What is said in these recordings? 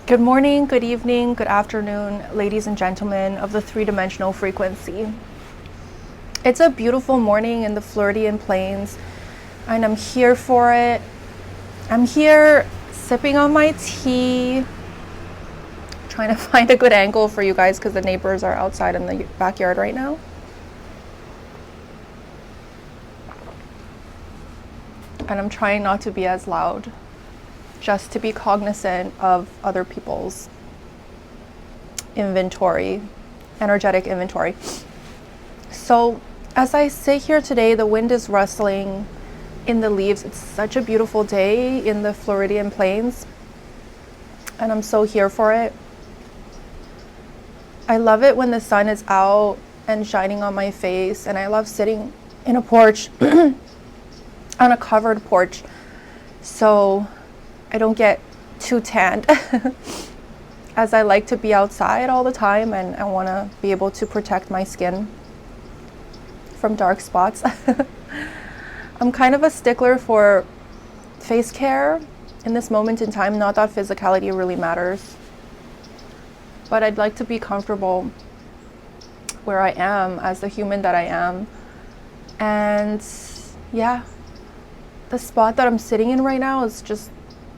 Good morning, good evening, good afternoon, ladies and gentlemen of the three-dimensional frequency. It's a beautiful morning in the Floridian Plains, and I'm here for it. I'm here sipping on my tea, trying to find a good angle for you guys because the neighbors are outside in the backyard right now. And I'm trying not to be as loud, just to be cognizant of other people's inventory, energetic inventory. So as I sit here today, the wind is rustling in the leaves. It's such a beautiful day in the Floridian Plains, and I'm so here for it. I love it when the sun is out and shining on my face, and I love sitting in a porch, on a covered porch, so I don't get too tanned as I like to be outside all the time, and I want to be able to protect my skin from dark spots. I'm kind of a stickler for face care in this moment in time. Not that physicality really matters, but I'd like to be comfortable where I am as the human that I am. And yeah, the spot that I'm sitting in right now is just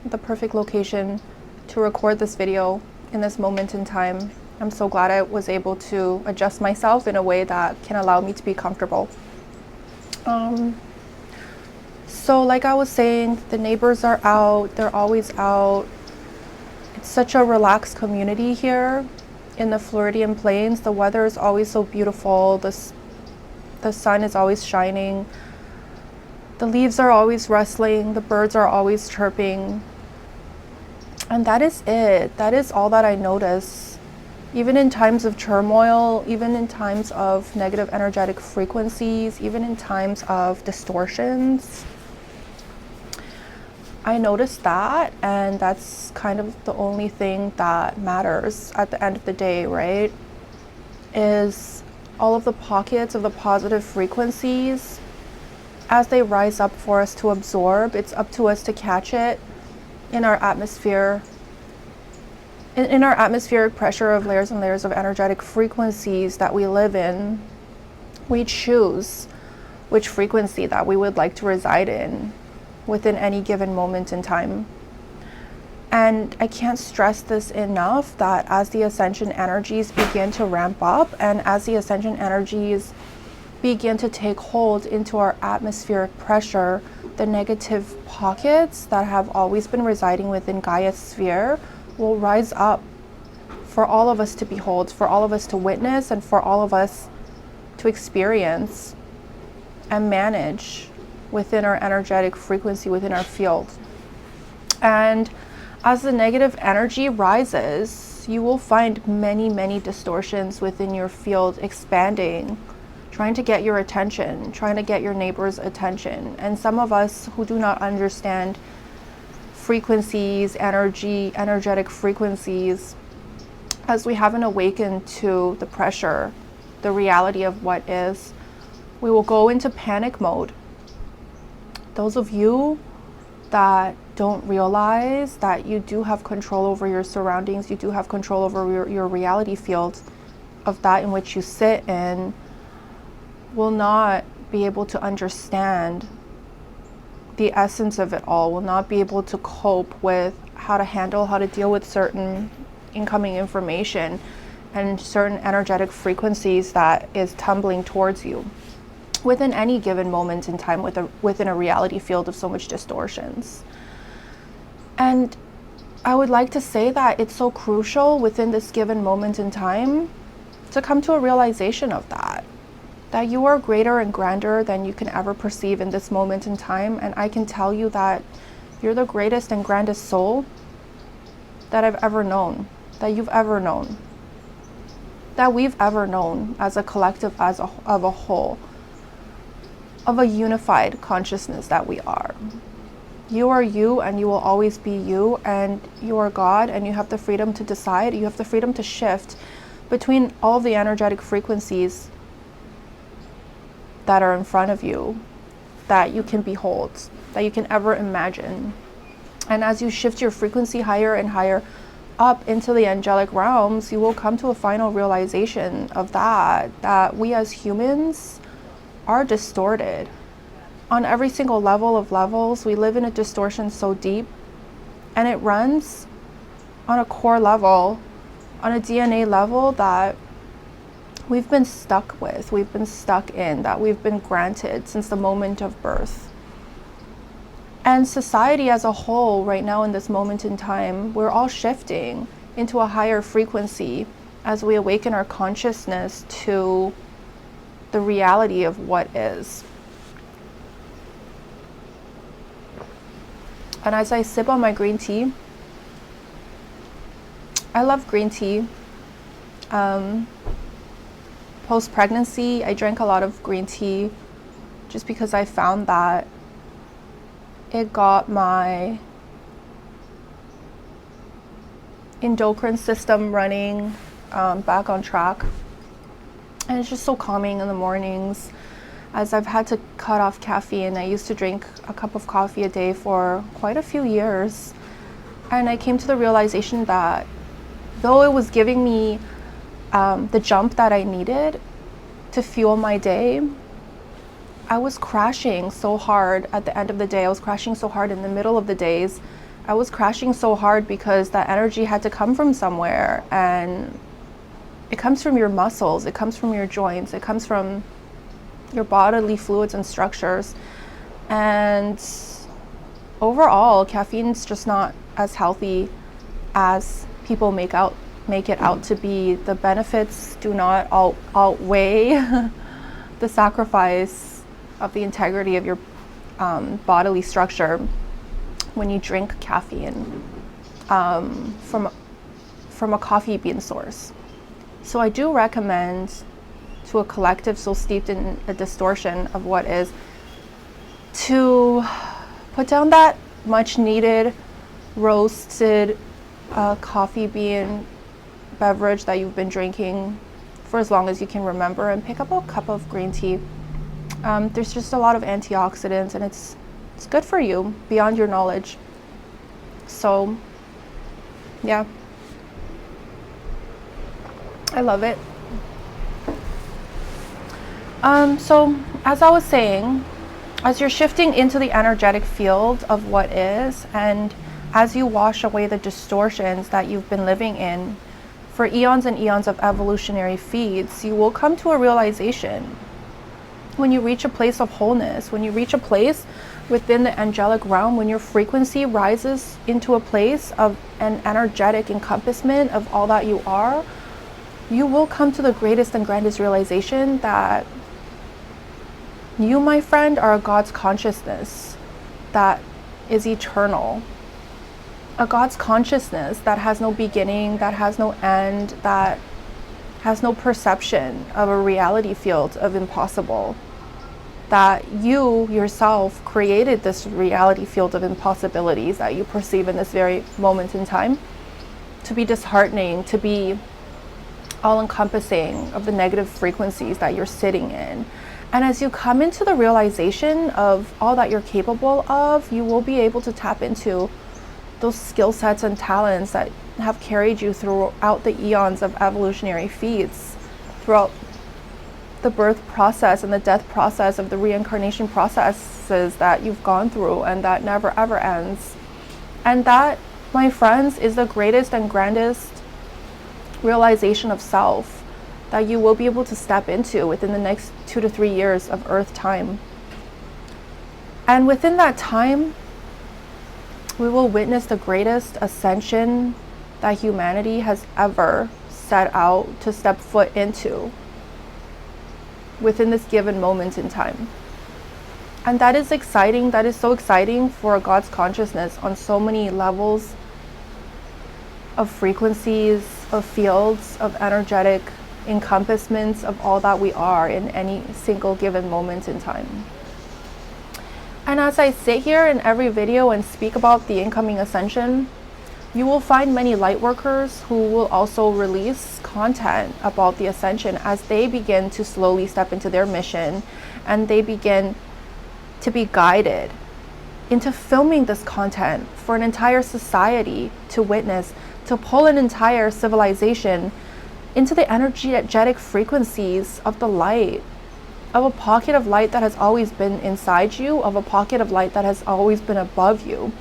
the perfect location to record this video in this moment in time. I'm so glad I was able to adjust myself in a way that can allow me to be comfortable. So like I was saying, the neighbors are out, they're always out. It's such a relaxed community here in the Floridian Plains. The weather is always so beautiful, the sun is always shining. The leaves are always rustling, the birds are always chirping. And that is it. That is all that I notice. Even in times of turmoil, even in times of negative energetic frequencies, even in times of distortions, I notice that, and that's kind of the only thing that matters at the end of the day, right? Is all of the pockets of the positive frequencies. As they rise up for us to absorb, it's up to us to catch it in our atmosphere, in our atmospheric pressure of layers and layers of energetic frequencies that we live in. We choose which frequency that we would like to reside in within any given moment in time. And I can't stress this enough, that as the ascension energies begin to ramp up and as the ascension energies begin to take hold into our atmospheric pressure, the negative pockets that have always been residing within Gaia's sphere will rise up for all of us to behold, for all of us to witness, and for all of us to experience and manage within our energetic frequency, within our field. And as the negative energy rises, you will find many, many distortions within your field expanding, trying to get your attention, trying to get your neighbor's attention. And some of us who do not understand frequencies, energetic frequencies, as we haven't awakened to the pressure, the reality of what is, we will go into panic mode. Those of you that don't realize that you do have control over your surroundings, you do have control over your reality field of that in which you sit in, will not be able to understand the essence of it all, will not be able to cope with how to handle, how to deal with certain incoming information and certain energetic frequencies that is tumbling towards you within any given moment in time, within a reality field of so much distortions. And I would like to say that it's so crucial within this given moment in time to come to a realization of that you are greater and grander than you can ever perceive in this moment in time. And I can tell you that you're the greatest and grandest soul that I've ever known, that you've ever known, that we've ever known as a collective, of a whole, of a unified consciousness that we are. You are you, and you will always be you, and you are God, and you have the freedom to decide, you have the freedom to shift between all of the energetic frequencies that are in front of you, that you can behold, that you can ever imagine. And as you shift your frequency higher and higher, up into the angelic realms, you will come to a final realization of that we as humans are distorted. On every single level of levels, we live in a distortion so deep, and it runs on a core level, on a DNA level that we've been stuck with, we've been stuck in, that we've been granted since the moment of birth. And society as a whole, right now in this moment in time, we're all shifting into a higher frequency as we awaken our consciousness to the reality of what is. And as I sip on my green tea, I love green tea. Post-pregnancy, I drank a lot of green tea just because I found that it got my endocrine system running back on track. And it's just so calming in the mornings. As I've had to cut off caffeine, I used to drink a cup of coffee a day for quite a few years. And I came to the realization that though it was giving me the jump that I needed to fuel my day, I was crashing so hard at the end of the day. I was crashing so hard in the middle of the days. I was crashing so hard because that energy had to come from somewhere, and it comes from your muscles, it comes from your joints, it comes from your bodily fluids and structures. And overall, caffeine's just not as healthy as people make it out to be. The benefits do not outweigh the sacrifice of the integrity of your bodily structure when you drink caffeine from a coffee bean source. So I do recommend to a collective so steeped in a distortion of what is, to put down that much needed roasted coffee bean beverage that you've been drinking for as long as you can remember, and pick up a cup of green tea. There's just a lot of antioxidants, and it's good for you beyond your knowledge. So yeah, I love it. So as I was saying, as you're shifting into the energetic field of what is, and as you wash away the distortions that you've been living in for eons and eons of evolutionary feeds, you will come to a realization. When you reach a place of wholeness, when you reach a place within the angelic realm, when your frequency rises into a place of an energetic encompassment of all that you are, you will come to the greatest and grandest realization that you, my friend, are a God's consciousness that is eternal. A God's consciousness that has no beginning, that has no end, that has no perception of a reality field of impossible. That you yourself created this reality field of impossibilities that you perceive in this very moment in time to be disheartening, to be all-encompassing of the negative frequencies that you're sitting in. And as you come into the realization of all that you're capable of, you will be able to tap into those skill sets and talents that have carried you throughout the eons of evolutionary feeds, throughout the birth process and the death process of the reincarnation processes that you've gone through, and that never ever ends. And that, my friends, is the greatest and grandest realization of self that you will be able to step into within the next 2 to 3 years of Earth time. And within that time, we will witness the greatest ascension that humanity has ever set out to step foot into within this given moment in time. And that is exciting. That is so exciting for God's consciousness on so many levels of frequencies, of fields, of energetic encompassments of all that we are in any single given moment in time. And as I sit here in every video and speak about the incoming ascension, you will find many light workers who will also release content about the ascension as they begin to slowly step into their mission, and they begin to be guided into filming this content for an entire society to witness, to pull an entire civilization into the energetic frequencies of the light, of a pocket of light that has always been inside you, of a pocket of light that has always been above you,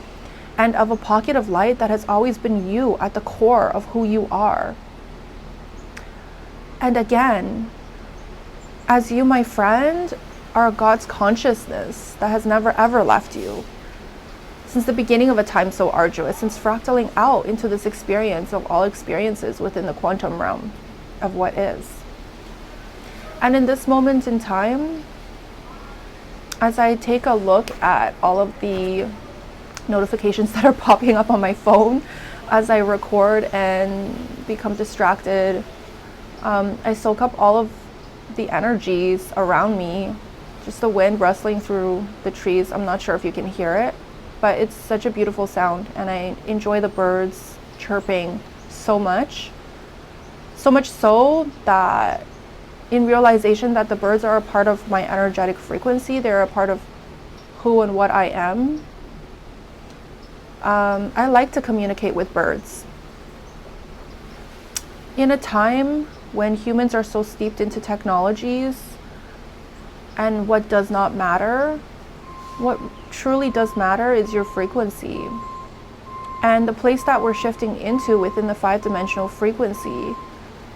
and of a pocket of light that has always been you at the core of who you are. And again, as you, my friend, are God's consciousness that has never ever left you, since the beginning of a time so arduous, since fractaling out into this experience of all experiences within the quantum realm of what is. And in this moment in time, as I take a look at all of the notifications that are popping up on my phone as I record and become distracted, I soak up all of the energies around me, just the wind rustling through the trees. I'm not sure if you can hear it, but it's such a beautiful sound, and I enjoy the birds chirping so much so that in realization that the birds are a part of my energetic frequency, they're a part of who and what I am. I like to communicate with birds. In a time when humans are so steeped into technologies and what does not matter, what truly does matter is your frequency. And the place that we're shifting into within the 5-dimensional frequency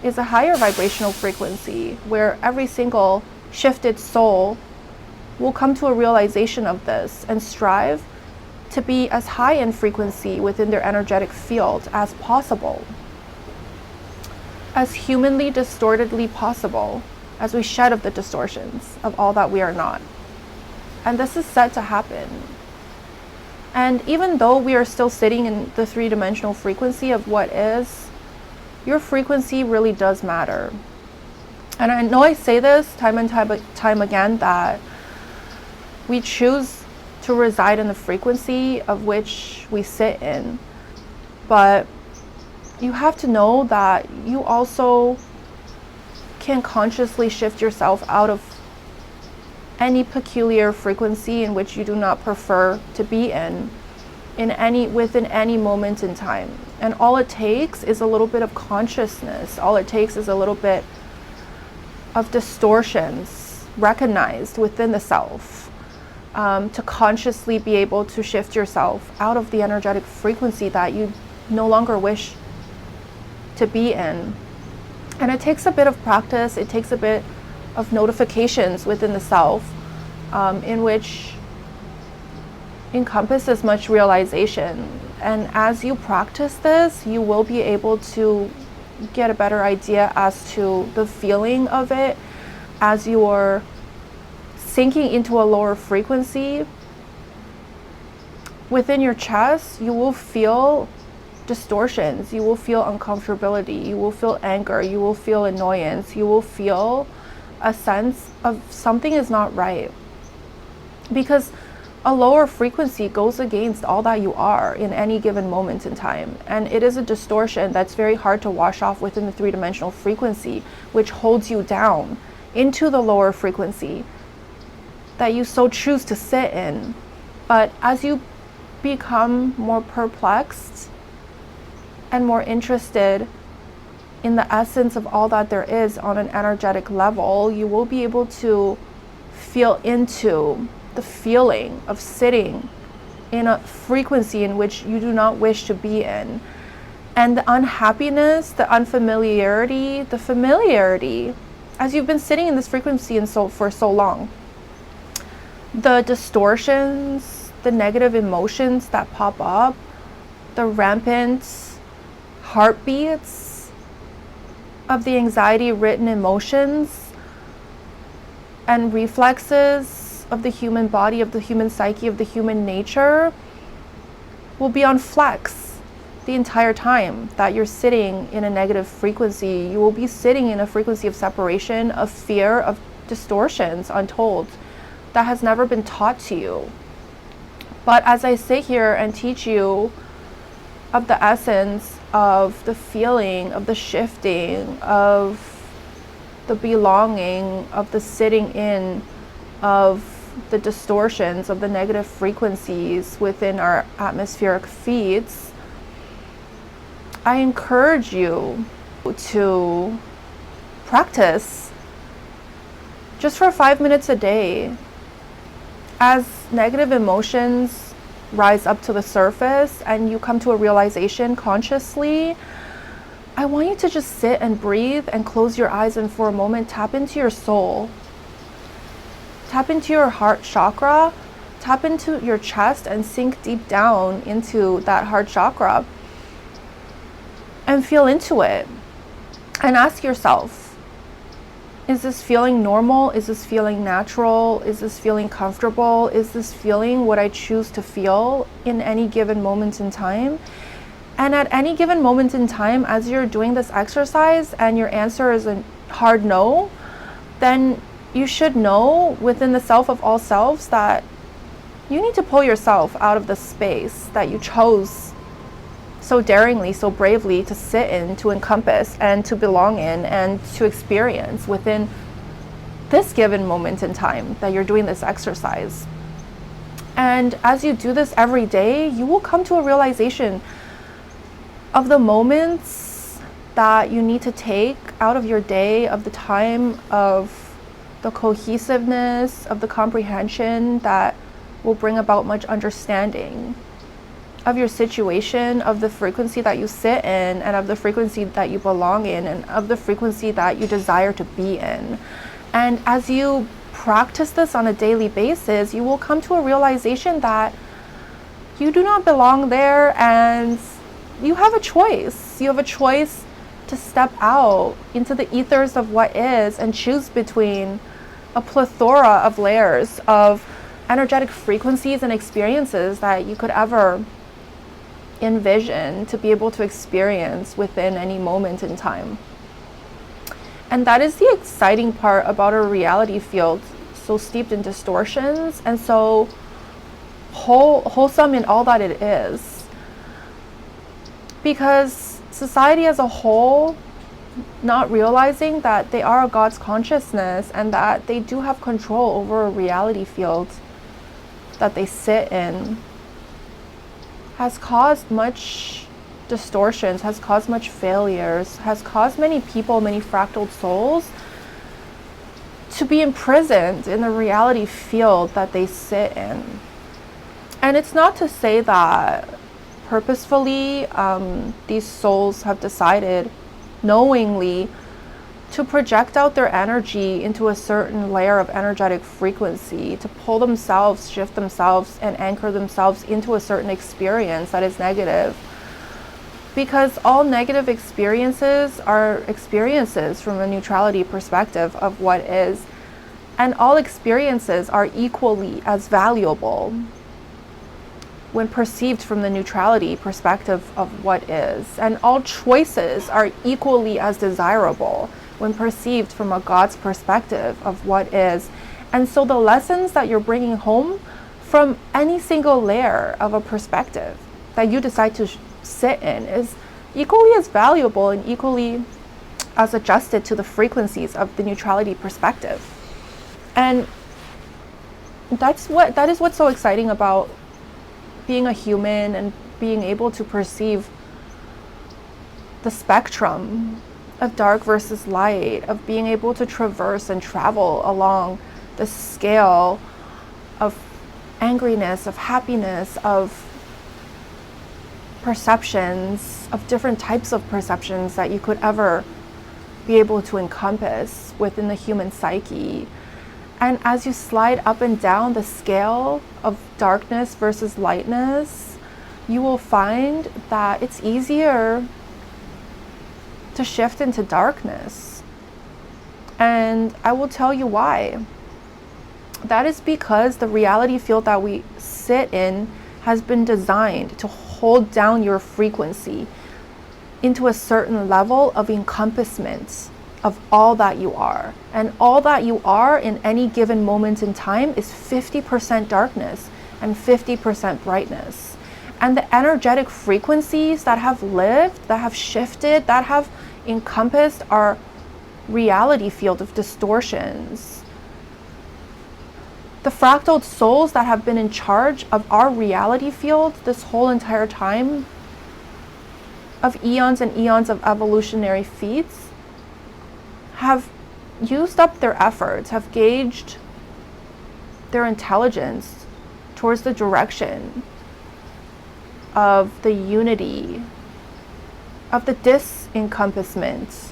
is a higher vibrational frequency where every single shifted soul will come to a realization of this and strive to be as high in frequency within their energetic field as possible, as humanly distortedly possible, as we shed of the distortions of all that we are not. And this is set to happen. And even though we are still sitting in the 3-dimensional frequency of what is, your frequency really does matter. And I know I say this time and time again, that we choose to reside in the frequency of which we sit in. But you have to know that you also can consciously shift yourself out of any peculiar frequency in which you do not prefer to be within any moment in time. And all it takes is a little bit of consciousness. All it takes is a little bit of distortions recognized within the self, to consciously be able to shift yourself out of the energetic frequency that you no longer wish to be in. And it takes a bit of practice, it takes a bit of notifications within the self, in which encompasses much realization. And as you practice this, you will be able to get a better idea as to the feeling of it. As you are sinking into a lower frequency within your chest, you will feel distortions, you will feel uncomfortability, you will feel anger, you will feel annoyance, you will feel a sense of something is not right, because a lower frequency goes against all that you are in any given moment in time. And it is a distortion that's very hard to wash off within the 3-dimensional frequency, which holds you down into the lower frequency that you so choose to sit in. But as you become more perplexed and more interested in the essence of all that there is on an energetic level, you will be able to feel into the feeling of sitting in a frequency in which you do not wish to be in. And the unhappiness, the unfamiliarity, the familiarity, as you've been sitting in this frequency for so long, the distortions, the negative emotions that pop up, the rampant heartbeats of the anxiety-ridden emotions and reflexes of the human body, of the human psyche, of the human nature will be on flex the entire time that you're sitting in a negative frequency. You will be sitting in a frequency of separation, of fear, of distortions untold that has never been taught to you. But as I sit here and teach you of the essence of the feeling, of the shifting, of the belonging, of the sitting in, of the distortions, of the negative frequencies within our atmospheric fields, I encourage you to practice just for 5 minutes a day. As negative emotions rise up to the surface and you come to a realization consciously, I want you to just sit and breathe and close your eyes, and for a moment tap into your soul. Tap into your heart chakra, tap into your chest, and sink deep down into that heart chakra and feel into it. And ask yourself, is this feeling normal? Is this feeling natural? Is this feeling comfortable? Is this feeling what I choose to feel in any given moment in time? And at any given moment in time, as you're doing this exercise and your answer is a hard no, then you should know within the self of all selves that you need to pull yourself out of the space that you chose so daringly, so bravely to sit in, to encompass, and to belong in, and to experience within this given moment in time that you're doing this exercise. And as you do this every day, you will come to a realization of the moments that you need to take out of your day, of the time, of the cohesiveness, of the comprehension that will bring about much understanding of your situation, of the frequency that you sit in, and of the frequency that you belong in, and of the frequency that you desire to be in. And as you practice this on a daily basis, you will come to a realization that you do not belong there, and you have a choice. You have a choice to step out into the ethers of what is and choose between a plethora of layers of energetic frequencies and experiences that you could ever envision to be able to experience within any moment in time. And that is the exciting part about a reality field so steeped in distortions and so wholesome in all that it is. Because society as a whole, not realizing that they are a God's consciousness and that they do have control over a reality field that they sit in, has caused much distortions, has caused much failures, has caused many people, many fractaled souls to be imprisoned in the reality field that they sit in. And it's not to say that purposefully these souls have decided knowingly to project out their energy into a certain layer of energetic frequency, to pull themselves, shift themselves, and anchor themselves into a certain experience that is negative. Because all negative experiences are experiences from a neutrality perspective of what is, and all experiences are equally as valuable when perceived from the neutrality perspective of what is. And all choices are equally as desirable when perceived from a God's perspective of what is. And so the lessons that you're bringing home from any single layer of a perspective that you decide to sit in is equally as valuable and equally as adjusted to the frequencies of the neutrality perspective. And that is what's so exciting about being a human and being able to perceive the spectrum of dark versus light, of being able to traverse and travel along the scale of angriness, of happiness, of perceptions, of different types of perceptions that you could ever be able to encompass within the human psyche. And as you slide up and down the scale of darkness versus lightness, you will find that it's easier to shift into darkness. And I will tell you why. That is because the reality field that we sit in has been designed to hold down your frequency into a certain level of encompassment of all that you are. And all that you are in any given moment in time is 50% darkness and 50% brightness. And the energetic frequencies that have lived, that have shifted, that have encompassed our reality field of distortions The fractaled souls that have been in charge of our reality field this whole entire time, of eons and eons of evolutionary feats, have used up their efforts, have gauged their intelligence towards the direction of the unity, of the disencompassment,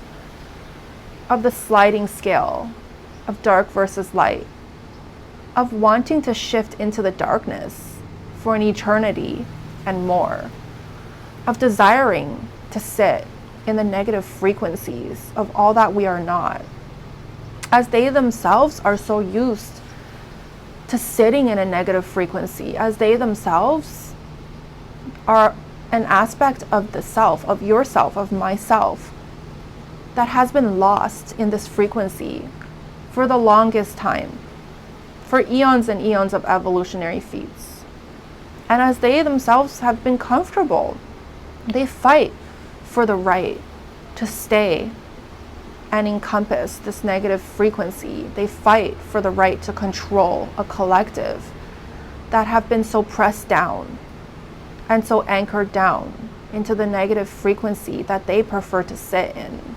of the sliding scale of dark versus light, of wanting to shift into the darkness for an eternity and more, of desiring to sit in the negative frequencies of all that we are not, as they themselves are so used to sitting in a negative frequency, as they themselves are an aspect of the self, of yourself, of myself, that has been lost in this frequency for the longest time, for eons and eons of evolutionary feats. And as they themselves have been comfortable, they fight for the right to stay and encompass this negative frequency. They fight for the right to control a collective that have been so pressed down and so anchored down into the negative frequency that they prefer to sit in.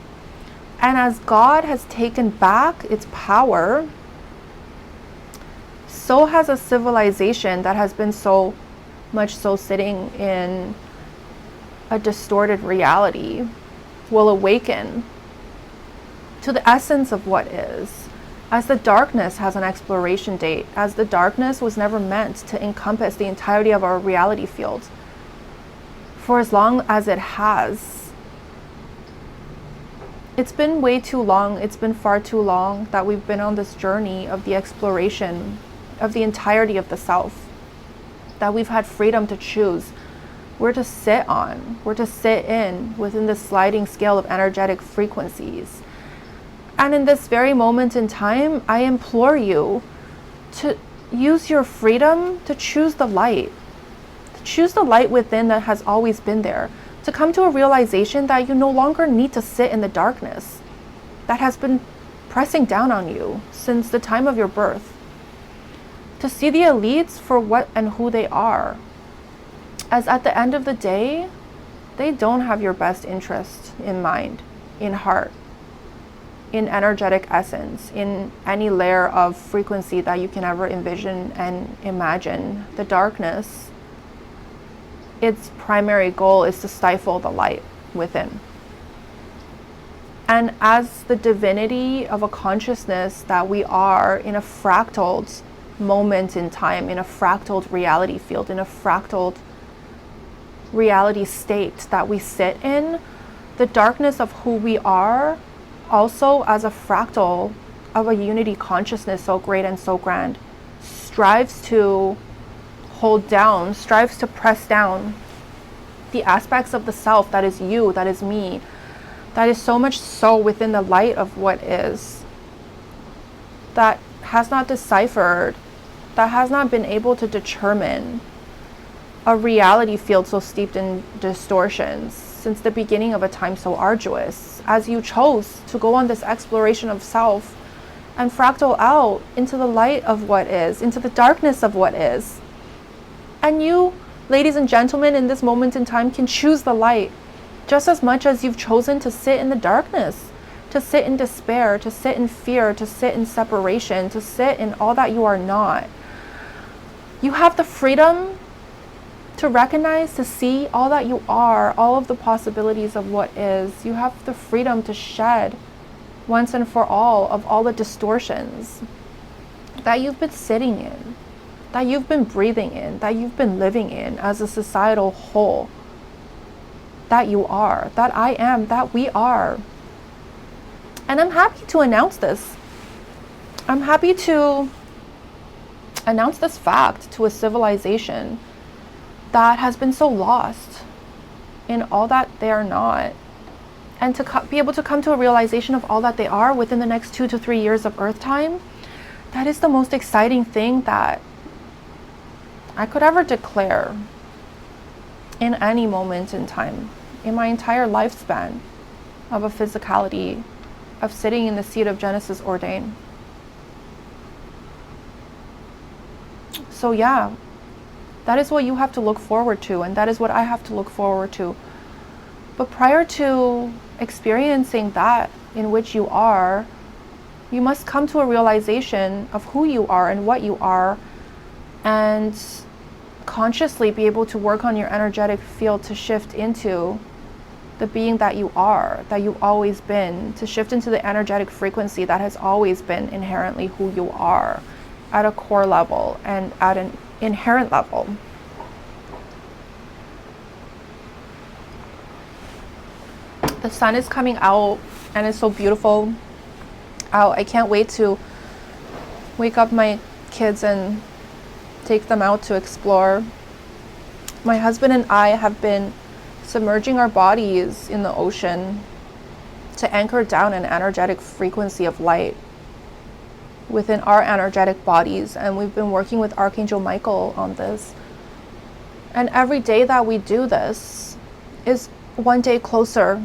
And as God has taken back its power, so has a civilization that has been so much so sitting in a distorted reality will awaken to the essence of what is, as the darkness has an expiration date, as the darkness was never meant to encompass the entirety of our reality field. For as long as it has, it's been way too long, it's been far too long that we've been on this journey of the exploration of the entirety of the self, that we've had freedom to choose where to sit on, where to sit in within the sliding scale of energetic frequencies. And in this very moment in time, I implore you to use your freedom to choose the light. To choose the light within that has always been there. To come to a realization that you no longer need to sit in the darkness that has been pressing down on you since the time of your birth. To see the elites for what and who they are. As at the end of the day, they don't have your best interest in mind, in heart, in energetic essence, in any layer of frequency that you can ever envision and imagine. The darkness, its primary goal is to stifle the light within. And as the divinity of a consciousness that we are in a fractaled moment in time, in a fractaled reality field, in a fractaled reality state that we sit in, the darkness of who we are, also as a fractal of a unity consciousness so great and so grand, strives to hold down, strives to press down the aspects of the self that is you, that is me, that is so much so within the light of what is, that has not deciphered, that has not been able to determine a reality field so steeped in distortions since the beginning of a time so arduous, as you chose to go on this exploration of self and fractal out into the light of what is, into the darkness of what is. And you, ladies and gentlemen, in this moment in time can choose the light just as much as you've chosen to sit in the darkness, to sit in despair, to sit in fear, to sit in separation, to sit in all that you are not. You have the freedom to recognize, to see all that you are, all of the possibilities of what is. You have the freedom to shed once and for all of all the distortions that you've been sitting in, that you've been breathing in, that you've been living in as a societal whole. That you are, that I am, that we are. And I'm happy to announce this. I'm happy to announce this fact to a civilization that has been so lost in all that they are not, and to be able to come to a realization of all that they are within the next 2 to 3 years of Earth time. That is the most exciting thing that I could ever declare in any moment in time, in my entire lifespan of a physicality, of sitting in the seat of Genesis ordained. So yeah, that is what you have to look forward to, and that is what I have to look forward to. But prior to experiencing that in which you are, you must come to a realization of who you are and what you are, and consciously be able to work on your energetic field to shift into the being that you are, that you've always been, to shift into the energetic frequency that has always been inherently who you are at a core level and at an inherent level. The sun is coming out and it's so beautiful out. I can't wait to wake up my kids and take them out to explore. My husband and I have been submerging our bodies in the ocean to anchor down an energetic frequency of light within our energetic bodies, and we've been working with Archangel Michael on this. And every day that we do this is one day closer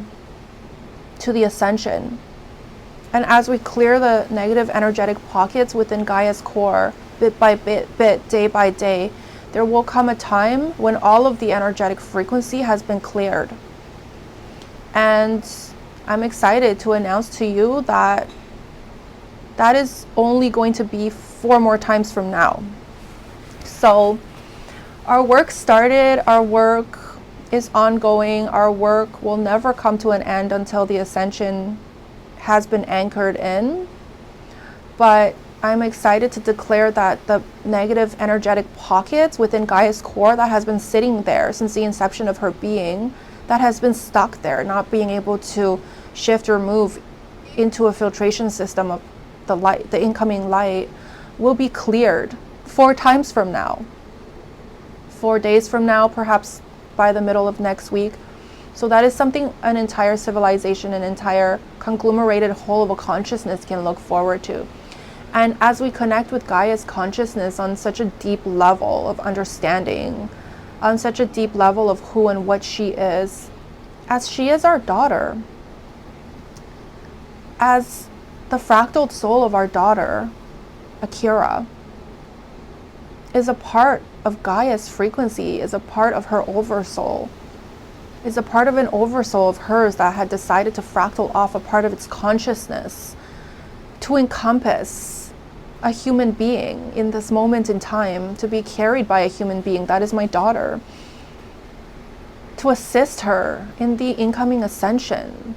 to the ascension. And as we clear the negative energetic pockets within Gaia's core, bit by bit, day by day, there will come a time when all of the energetic frequency has been cleared. And I'm excited to announce to you that that is only going to be 4 more times from now. So our work started, our work is ongoing, our work will never come to an end until the ascension has been anchored in. But I'm excited to declare that the negative energetic pockets within Gaia's core that has been sitting there since the inception of her being, that has been stuck there, not being able to shift or move into a filtration system of the light, the incoming light, will be cleared 4 times from now. 4 days from now, perhaps by the middle of next week. So that is something an entire civilization, an entire conglomerated whole of a consciousness can look forward to. And as we connect with Gaia's consciousness on such a deep level of understanding, on such a deep level of who and what she is, as she is our daughter, as the fractaled soul of our daughter, Akira, is a part of Gaia's frequency, is a part of her oversoul, is a part of an oversoul of hers that had decided to fractal off a part of its consciousness to encompass a human being in this moment in time, to be carried by a human being, that is my daughter, to assist her in the incoming ascension.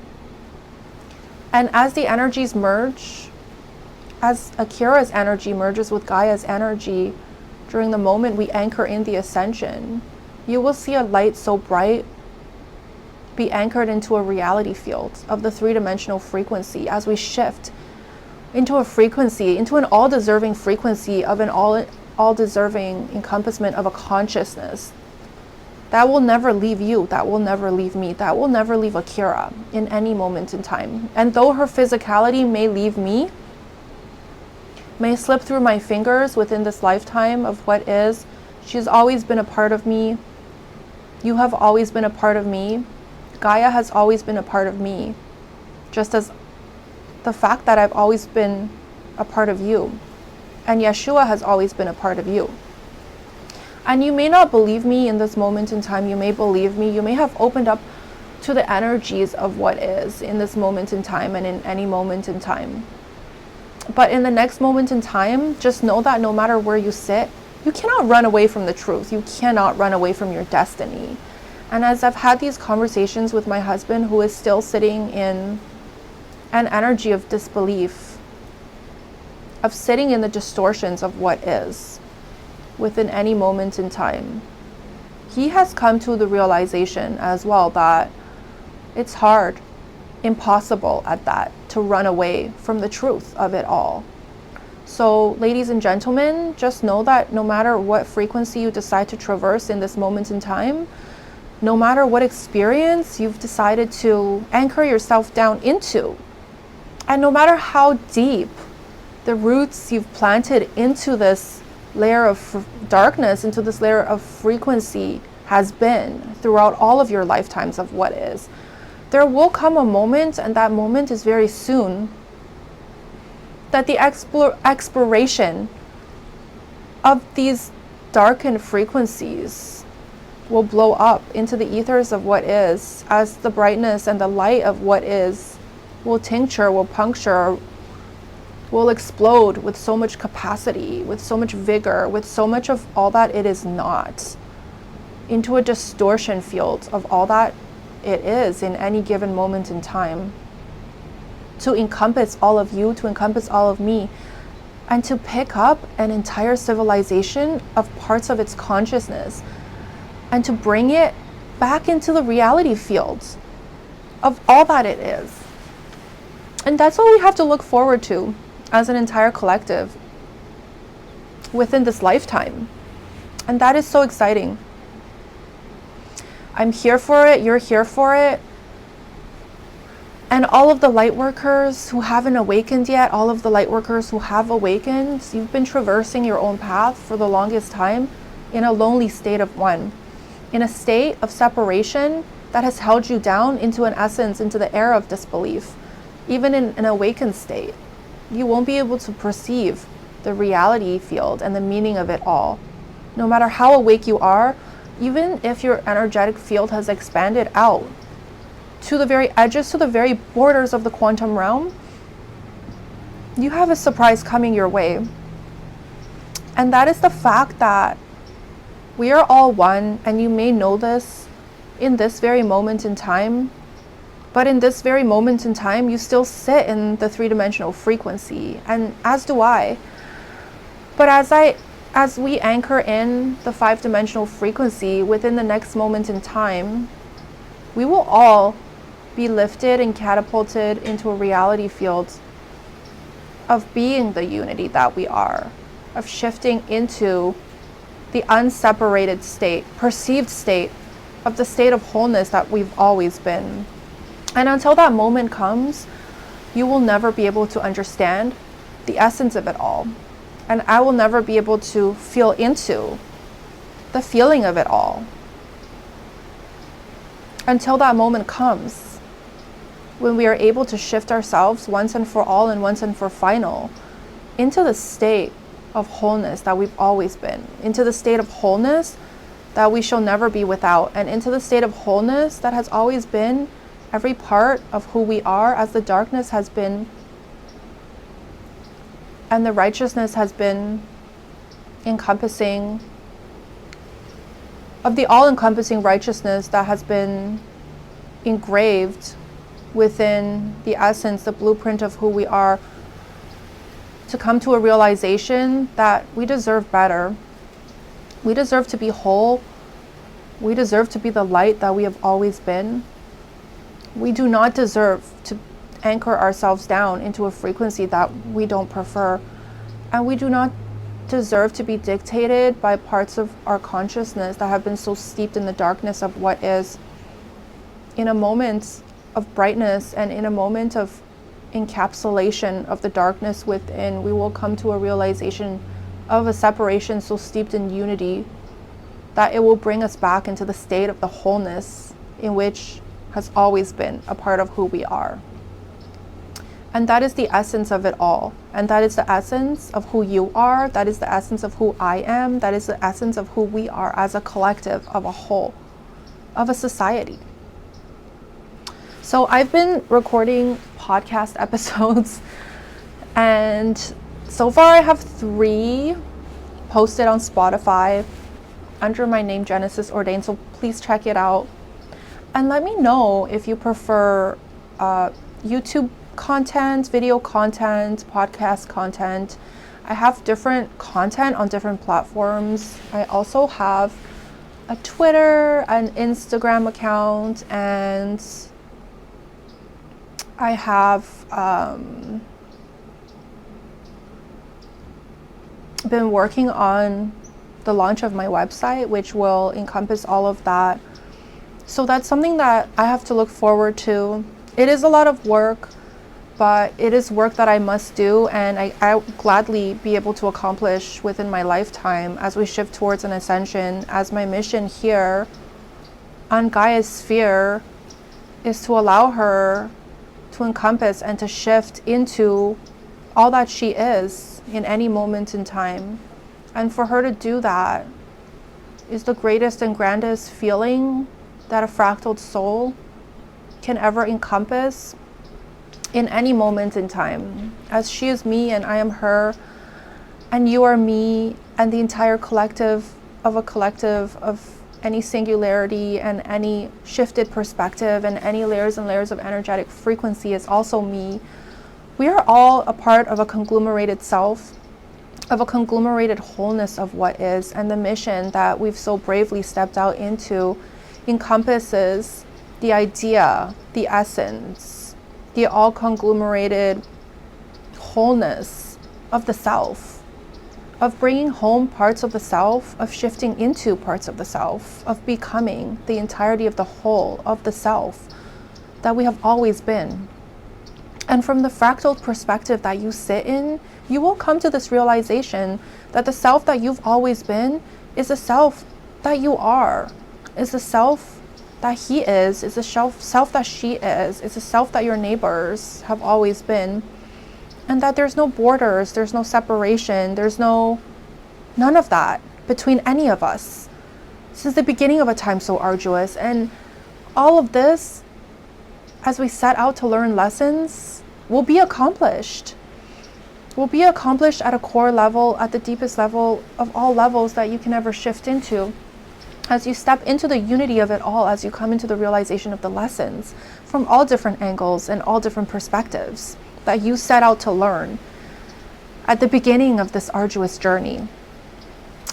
And as the energies merge, as Akira's energy merges with Gaia's energy, during the moment we anchor in the ascension, you will see a light so bright be anchored into a reality field of the 3-dimensional frequency as we shift into a frequency, into an all-deserving frequency of an all-deserving encompassment of a consciousness that will never leave you, that will never leave me, that will never leave Akira in any moment in time. And though her physicality may leave me, may slip through my fingers within this lifetime of what is, she's always been a part of me. You have always been a part of me. Gaia has always been a part of me, just as the fact that I've always been a part of you, and Yeshua has always been a part of you. And you may not believe me in this moment in time, you may believe me, you may have opened up to the energies of what is in this moment in time and in any moment in time. But in the next moment in time, just know that no matter where you sit, you cannot run away from the truth. You cannot run away from your destiny. And as I've had these conversations with my husband, who is still sitting in an energy of disbelief, of sitting in the distortions of what is within any moment in time, he has come to the realization as well that it's hard, impossible at that, to run away from the truth of it all. So ladies and gentlemen, just know that no matter what frequency you decide to traverse in this moment in time, no matter what experience you've decided to anchor yourself down into, and no matter how deep the roots you've planted into this layer of darkness, into this layer of frequency has been throughout all of your lifetimes of what is, there will come a moment, and that moment is very soon, that the expiration of these darkened frequencies will blow up into the ethers of what is, as the brightness and the light of what is will tincture, will puncture, will explode with so much capacity, with so much vigor, with so much of all that it is not, into a distortion field of all that it is in any given moment in time, to encompass all of you, to encompass all of me, and to pick up an entire civilization of parts of its consciousness and to bring it back into the reality fields of all that it is. And that's what we have to look forward to as an entire collective within this lifetime. And that is so exciting. I'm here for it, you're here for it. And all of the light workers who haven't awakened yet, all of the light workers who have awakened, you've been traversing your own path for the longest time in a lonely state of one, in a state of separation that has held you down into an essence, into the air of disbelief. Even in an awakened state, you won't be able to perceive the reality field and the meaning of it all. No matter how awake you are, even if your energetic field has expanded out to the very edges, to the very borders of the quantum realm, you have a surprise coming your way. And that is the fact that we are all one, and you may know this in this very moment in time, but in this very moment in time, you still sit in the three-dimensional frequency, and as do I. But as we anchor in the five-dimensional frequency within the next moment in time, we will all be lifted and catapulted into a reality field of being the unity that we are, of shifting into the unseparated state, perceived state of the state of wholeness that we've always been. And until that moment comes, you will never be able to understand the essence of it all. And I will never be able to feel into the feeling of it all. Until that moment comes, when we are able to shift ourselves once and for all and once and for final into the state of wholeness that we've always been, into the state of wholeness that we shall never be without, and into the state of wholeness that has always been every part of who we are, as the darkness has been and the righteousness has been encompassing, of the all-encompassing righteousness that has been engraved within the essence, the blueprint of who we are, to come to a realization that we deserve better. We deserve to be whole. We deserve to be the light that we have always been. We do not deserve to anchor ourselves down into a frequency that we don't prefer. And we do not deserve to be dictated by parts of our consciousness that have been so steeped in the darkness of what is. In a moment of brightness and in a moment of encapsulation of the darkness within, we will come to a realization of a separation so steeped in unity that it will bring us back into the state of the wholeness in which has always been a part of who we are. And that is the essence of it all. And that is the essence of who you are. That is the essence of who I am. That is the essence of who we are as a collective, of a whole, of a society. So I've been recording podcast episodes, and so far I have 3 posted on Spotify under my name, Genesis Ordained. So please check it out. And let me know if you prefer YouTube content, video content, podcast content. I have different content on different platforms. I also have a Twitter, an Instagram account, and I have been working on the launch of my website, which will encompass all of that. So that's something that I have to look forward to. It is a lot of work, but it is work that I must do, and I will gladly be able to accomplish within my lifetime as we shift towards an ascension, as my mission here on Gaia's sphere is to allow her to encompass and to shift into all that she is in any moment in time. And for her to do that, is the greatest and grandest feeling that a fractal soul can ever encompass in any moment in time. As she is me and I am her, and you are me, and the entire collective of any singularity and any shifted perspective and any layers and layers of energetic frequency is also me. We are all a part of a conglomerated self, of a conglomerated wholeness of what is, and the mission that we've so bravely stepped out into encompasses the idea, the essence, the all conglomerated wholeness of the self, of bringing home parts of the self, of shifting into parts of the self, of becoming the entirety of the whole of the self that we have always been. And from the fractal perspective that you sit in, you will come to this realization that the self that you've always been is the self that you are, is the self that he is the self that she is the self that your neighbors have always been. And that there's no borders, there's no separation, there's none of that between any of us since the beginning of a time so arduous. And all of this, as we set out to learn lessons, will be accomplished. Will be accomplished at a core level, at the deepest level of all levels that you can ever shift into. As you step into the unity of it all, as you come into the realization of the lessons from all different angles and all different perspectives that you set out to learn at the beginning of this arduous journey.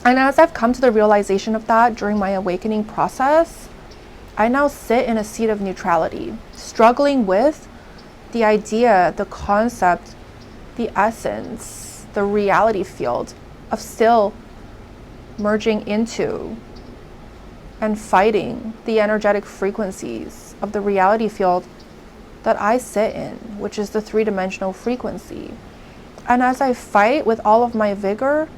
And as I've come to the realization of that during my awakening process, I now sit in a seat of neutrality, struggling with the idea, the concept, the essence, the reality field of still merging into and fighting the energetic frequencies of the reality field that I sit in, which is the three-dimensional frequency. And as I fight with all of my vigor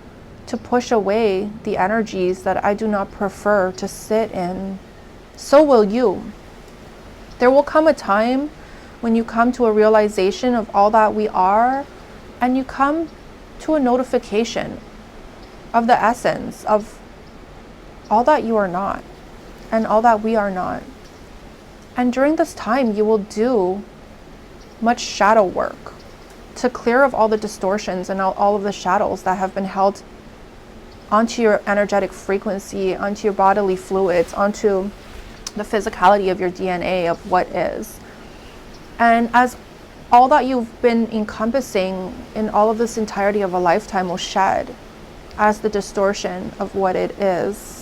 to push away the energies that I do not prefer to sit in, so will you. There will come a time when you come to a realization of all that we are, and you come to a notification of the essence of all that you are not and all that we are not. And during this time, you will do much shadow work to clear of all the distortions and all of the shadows that have been held onto your energetic frequency, onto your bodily fluids, onto the physicality of your DNA, of what is. And as all that you've been encompassing in all of this entirety of a lifetime will shed as the distortion of what it is,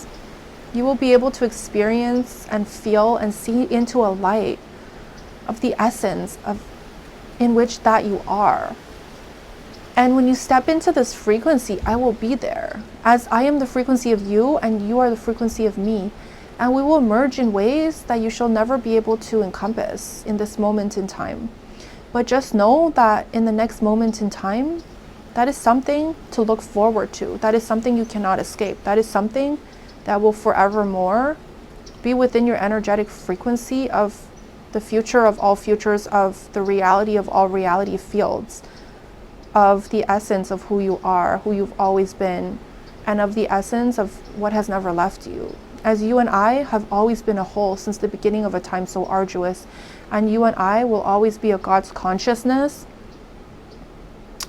you will be able to experience and feel and see into a light of the essence of in which that you are. And when you step into this frequency, I will be there, as I am the frequency of you and you are the frequency of me. And we will merge in ways that you shall never be able to encompass in this moment in time. But just know that in the next moment in time, that is something to look forward to. That is something you cannot escape. That is something that will forevermore be within your energetic frequency of the future of all futures, of the reality of all reality fields, of the essence of who you are, who you've always been, and of the essence of what has never left you. As you and I have always been a whole since the beginning of a time so arduous, and you and I will always be a God's consciousness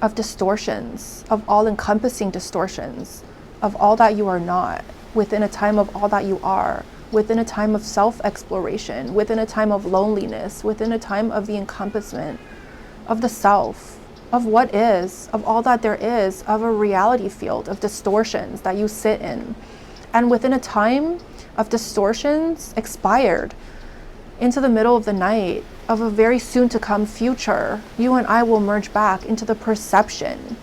of distortions, of all-encompassing distortions, of all that you are not, within a time of all that you are, within a time of self-exploration, within a time of loneliness, within a time of the encompassment of the self, of what is, of all that there is, of a reality field of distortions that you sit in. And within a time of distortions expired into the middle of the night of a very soon to come future, you and I will merge back into the perception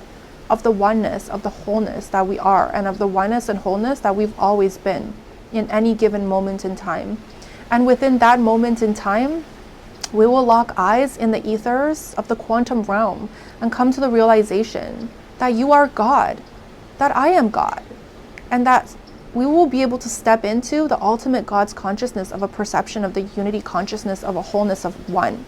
of the oneness, of the wholeness that we are, and of the oneness and wholeness that we've always been in any given moment in time. And within that moment in time, we will lock eyes in the ethers of the quantum realm and come to the realization that you are God, that I am God, and that we will be able to step into the ultimate God's consciousness of a perception of the unity consciousness of a wholeness of one.